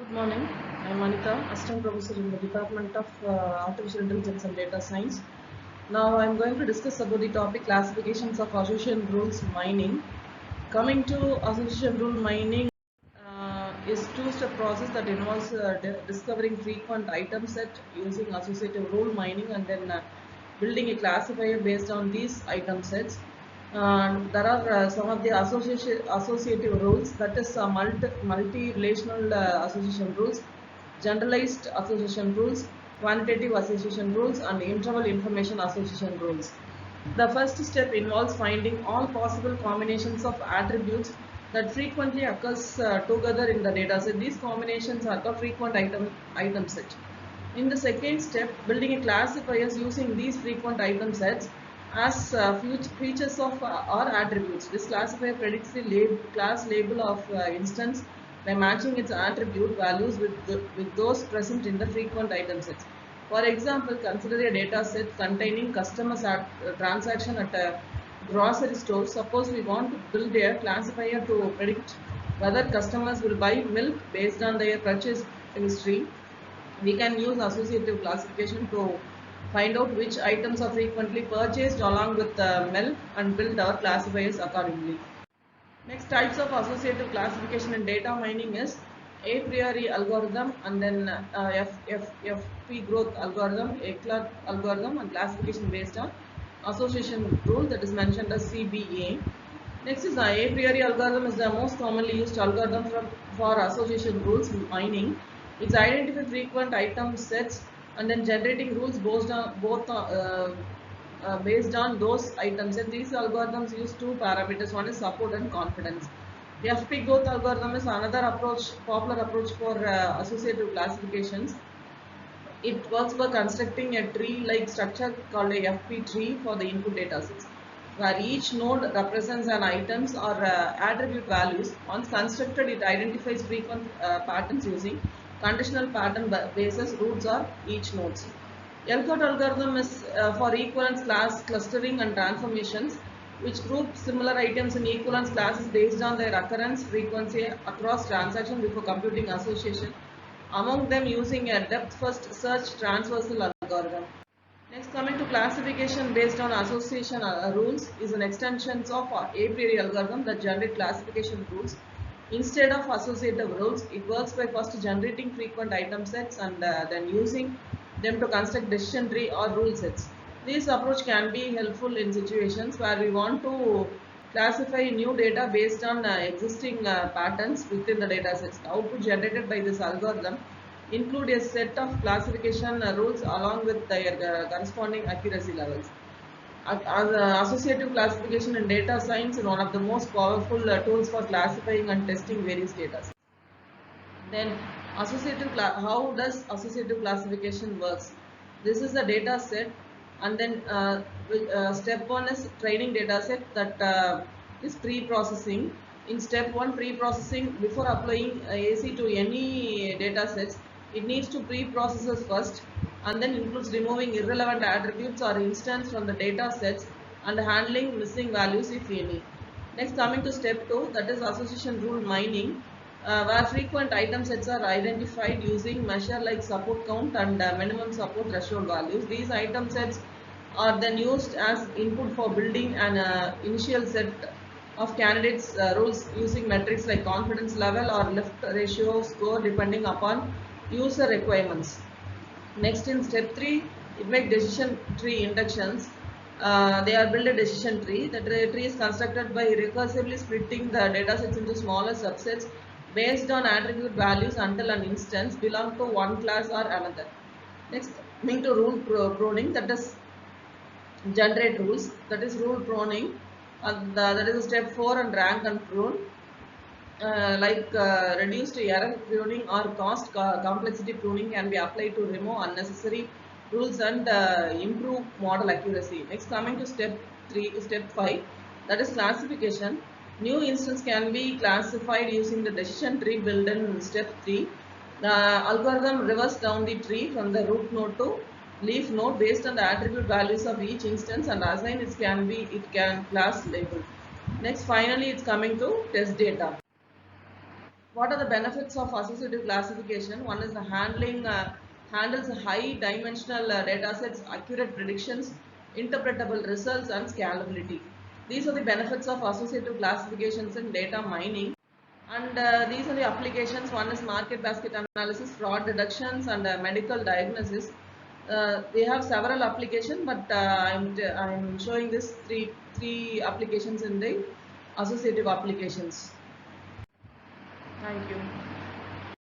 Good morning. I am Anitha, Assistant Professor in the Department of Artificial Intelligence and Data Science. Now I am going to discuss about the topic classifications of association rules mining. Coming to association rule mining is two-step process that involves discovering frequent item set using associative rule mining and then building a classifier based on these item sets. There are some of the associative rules, that is multi-relational association rules, generalized association rules, quantitative association rules, and interval information association rules. The first step involves finding all possible combinations of attributes that frequently occurs together in the dataset. These combinations are the frequent item set. In the second step, building a classifiers using these frequent item sets as features of or attributes. This classifier predicts the class label of instance by matching its attribute values with those present in the frequent item sets. For example, consider a data set containing customers transaction at a grocery store. Suppose we want to build a classifier to predict whether customers will buy milk based on their purchase history. We can use associative classification to find out which items are frequently purchased along with milk and build our classifiers accordingly. Next types of associative classification in data mining is a priori algorithm and then FP growth algorithm, Eclat algorithm, and classification based on association rule, that is mentioned as CBA. Next is the a priori algorithm is the most commonly used algorithm for association rules mining. It's identifying frequent item sets and then generating rules based on those items. And these algorithms use two parameters. One is support and confidence. The FP growth algorithm is another popular approach for associative classifications. It works by constructing a tree-like structure called a FP tree for the input data sets, where each node represents an items or attribute values. Once constructed, it identifies frequent patterns using conditional pattern basis roots or each nodes. Elcott algorithm is for equivalence class clustering and transformations, which group similar items in equivalence classes based on their occurrence frequency across transactions before computing association among them using a depth-first search transversal algorithm. Next, coming to classification based on association rules is an extension of a priori algorithm that generate classification rules. Instead of associative rules, it works by first generating frequent item sets and then using them to construct decision tree or rule sets. This approach can be helpful in situations where we want to classify new data based on existing patterns within the data sets. The output generated by this algorithm include a set of classification rules along with their corresponding accuracy levels. Associative classification in data science is one of the most powerful tools for classifying and testing various data. Then how does associative classification works? This is the data set, and then step 1 is training data set, that is pre-processing. In step 1, pre-processing, before applying AC to any data sets, it needs to pre-process first, and then includes removing irrelevant attributes or instance from the data sets and handling missing values if any. Next, coming to step 2, that is association rule mining, where frequent item sets are identified using measure like support count and minimum support threshold values. These item sets are then used as input for building an initial set of candidates rules using metrics like confidence level or lift ratio score depending upon user requirements. Next, in step 3, it makes decision tree inductions. They are built a decision tree. The tree is constructed by recursively splitting the datasets into smaller subsets based on attribute values until an instance belongs to one class or another. Next, coming to rule pruning, that is generate rules, that is rule pruning, and that is step 4, and rank and prune. Reduced error pruning or cost complexity pruning can be applied to remove unnecessary rules and improve model accuracy. Next, coming to step 5, that is classification. New instance can be classified using the decision tree built in step 3. The algorithm reverses down the tree from the root node to leaf node based on the attribute values of each instance and assign it can class label. Next, finally, it's coming to test data. What are the benefits of associative classification? One is the handles high dimensional data sets, accurate predictions, interpretable results, and scalability. These are the benefits of associative classifications in data mining. And these are the applications. One is market basket analysis, fraud deductions, and medical diagnosis. They have several applications, but I'm showing this three applications in the associative applications. Thank you.